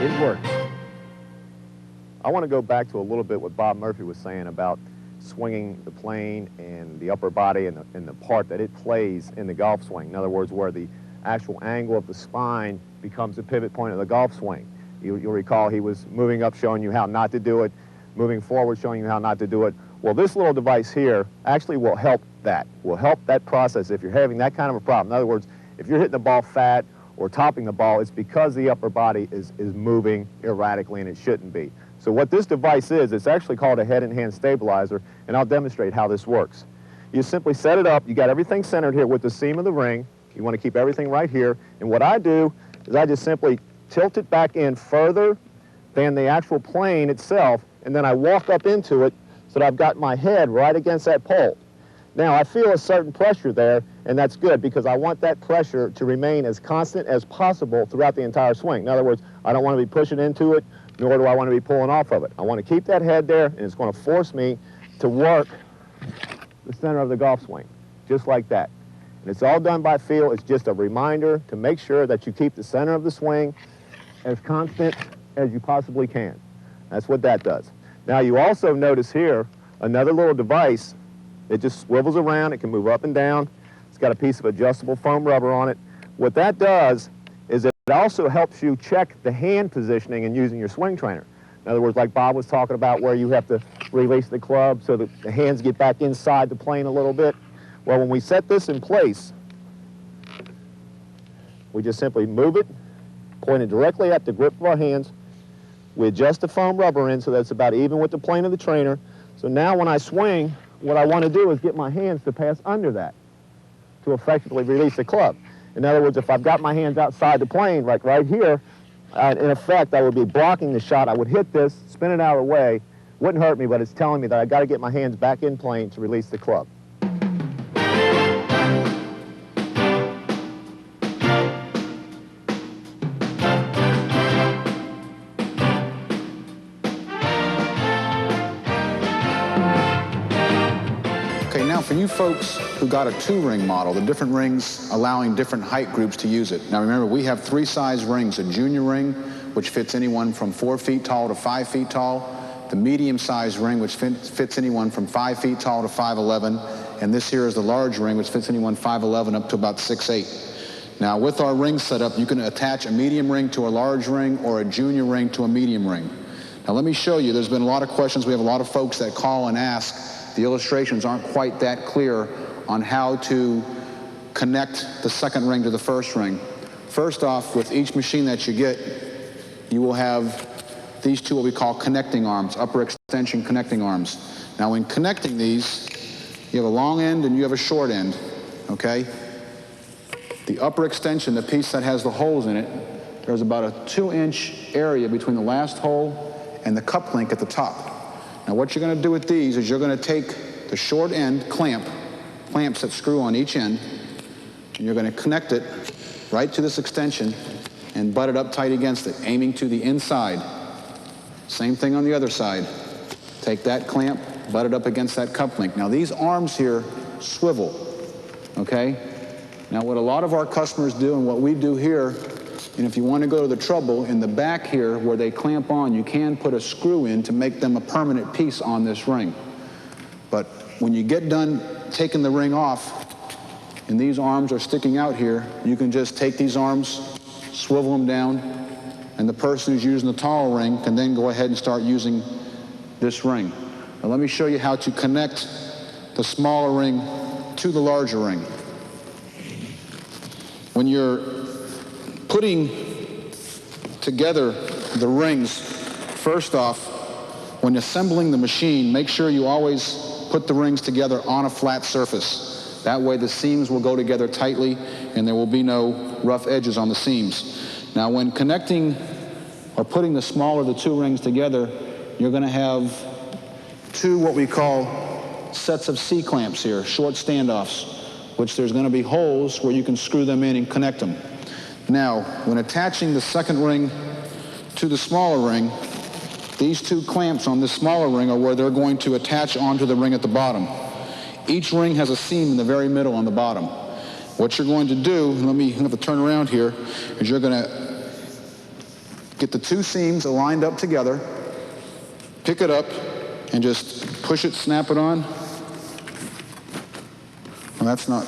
It works. I want to go back to a little bit what Bob Murphy was saying about swinging the plane and the upper body and the part that it plays in the golf swing. In other words, where the actual angle of the spine becomes the pivot point of the golf swing. You'll recall he was moving up showing you how not to do it, moving forward showing you how not to do it. Well, this little device here actually will help that process if you're having that kind of a problem. In other words, if you're hitting the ball fat or topping the ball, it's because the upper body is moving erratically, and it shouldn't be. So what this device is, it's actually called a head and hand stabilizer, and I'll demonstrate how this works. You simply set it up, you got everything centered here with the seam of the ring. You want to keep everything right here, and what I do is I just simply tilt it back in further than the actual plane itself, and then I walk up into it so that I've got my head right against that pole. Now, I feel a certain pressure there, and that's good because I want that pressure to remain as constant as possible throughout the entire swing. In other words, I don't want to be pushing into it, nor do I want to be pulling off of it. I want to keep that head there, and it's going to force me to work the center of the golf swing, just like that. And it's all done by feel. It's just a reminder to make sure that you keep the center of the swing as constant as you possibly can. That's what that does. Now, you also notice here another little device. It just swivels around. It can move up and down. It's got a piece of adjustable foam rubber on it. What that does is it also helps you check the hand positioning and using your swing trainer. In other words, like Bob was talking about, where you have to release the club so that the hands get back inside the plane a little bit. Well, when we set this in place, we just simply move it, point it directly at the grip of our hands. We adjust the foam rubber in so that it's about even with the plane of the trainer. So now when I swing, what I want to do is get my hands to pass under that to effectively release the club. In other words, if I've got my hands outside the plane, like right here, in effect, I would be blocking the shot. I would hit this, spin it out of the way. Wouldn't hurt me, but it's telling me that I got to get my hands back in plane to release the club. Okay, now for you folks who got a 2-ring model, the different rings allowing different height groups to use it. Now remember, we have 3 size rings: a junior ring, which fits anyone from 4 feet tall to 5 feet tall, the medium-sized ring, which fits anyone from 5 feet tall to 5'11", and this here is the large ring, which fits anyone 5'11" up to about 6'8". Now with our ring setup, you can attach a medium ring to a large ring or a junior ring to a medium ring. Now let me show you. There's been a lot of questions. We have a lot of folks that call and ask. The illustrations aren't quite that clear on how to connect the second ring to the first ring. First off, with each machine that you get, you will have these two what we call connecting arms, upper extension connecting arms. Now when connecting these, you have a long end and you have a short end, okay? The upper extension, the piece that has the holes in it, there's about a 2-inch area between the last hole and the cup link at the top. Now what you're going to do with these is you're going to take the short end clamps that screw on each end, and you're going to connect it right to this extension and butt it up tight against it, aiming to the inside. Same thing on the other side. Take that clamp, butt it up against that cup link. Now these arms here swivel, okay? Now what a lot of our customers do and what we do here, and if you want to go to the trouble, in the back here where they clamp on, you can put a screw in to make them a permanent piece on this ring. But when you get done taking the ring off and these arms are sticking out here, you can just take these arms, swivel them down, and the person who's using the tall ring can then go ahead and start using this ring. Now let me show you how to connect the smaller ring to the larger ring. When you're putting together the rings, first off, when assembling the machine, make sure you always put the rings together on a flat surface. That way the seams will go together tightly and there will be no rough edges on the seams. Now when connecting or putting the smaller of the 2 rings together, you're going to have 2 what we call sets of C-clamps here, short standoffs, which there's going to be holes where you can screw them in and connect them. Now, when attaching the second ring to the smaller ring, these 2 clamps on this smaller ring are where they're going to attach onto the ring at the bottom. Each ring has a seam in the very middle on the bottom. What you're going to do, let me have to turn around here, is you're going to Get the two seams aligned up together, pick it up, and just push it, snap it on. Well, that's not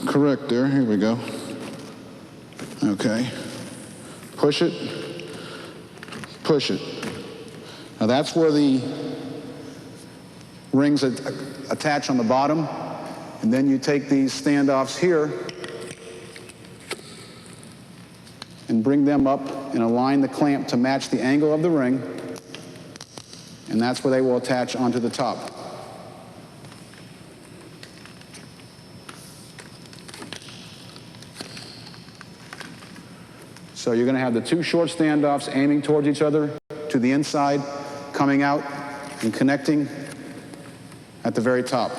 correct there. Here we go. Okay. Push it, push it. Now that's where the rings attach on the bottom, and then you take these standoffs here and bring them up and align the clamp to match the angle of the ring, and that's where they will attach onto the top. So you're going to have the two short standoffs aiming towards each other to the inside, coming out and connecting at the very top.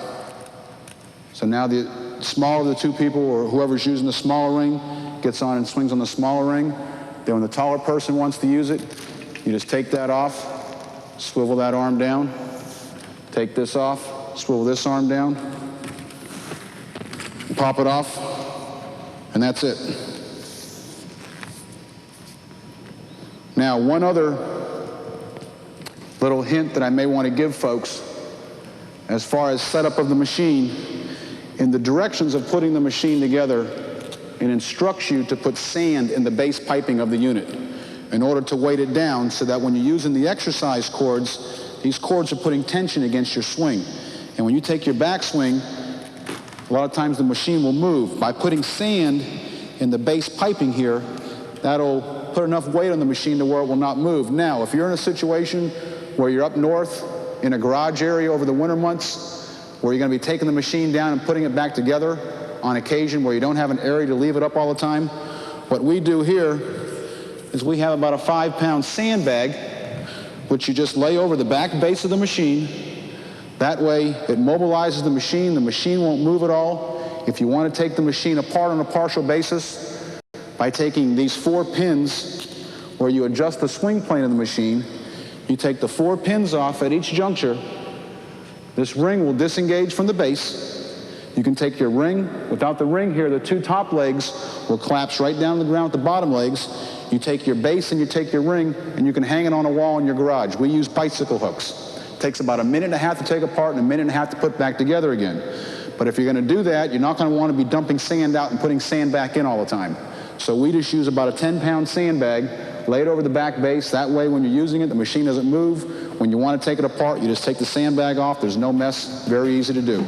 So now the smaller of the two people, or whoever's using the smaller ring, gets on and swings on the smaller ring. Then when the taller person wants to use it, you just take that off, swivel that arm down, take this off, swivel this arm down, pop it off, and that's it. Now, one other little hint that I may want to give folks as far as setup of the machine, in the directions of putting the machine together, it instructs you to put sand in the base piping of the unit in order to weight it down so that when you're using the exercise cords, these cords are putting tension against your swing. And when you take your backswing, a lot of times the machine will move. By putting sand in the base piping here, that'll put enough weight on the machine to where it will not move. Now, if you're in a situation where you're up north in a garage area over the winter months, where you're going to be taking the machine down and putting it back together on occasion, where you don't have an area to leave it up all the time, what we do here is we have about a 5-pound sandbag, which you just lay over the back base of the machine. That way, it mobilizes the machine won't move at all. If you want to take the machine apart on a partial basis, by taking these 4 pins where you adjust the swing plane of the machine, you take the 4 pins off at each juncture. This ring will disengage from the base. You can take your ring. Without the ring here, the 2 top legs will collapse right down to the ground with the bottom legs. You take your base and you take your ring, and you can hang it on a wall in your garage. We use bicycle hooks. It takes about 1.5 minutes to take apart and 1.5 minutes to put back together again. But if you're going to do that, you're not going to want to be dumping sand out and putting sand back in all the time. So we just use about a 10-pound sandbag, lay it over the back base. That way, when you're using it, the machine doesn't move. When you want to take it apart, you just take the sandbag off. There's no mess. Very easy to do.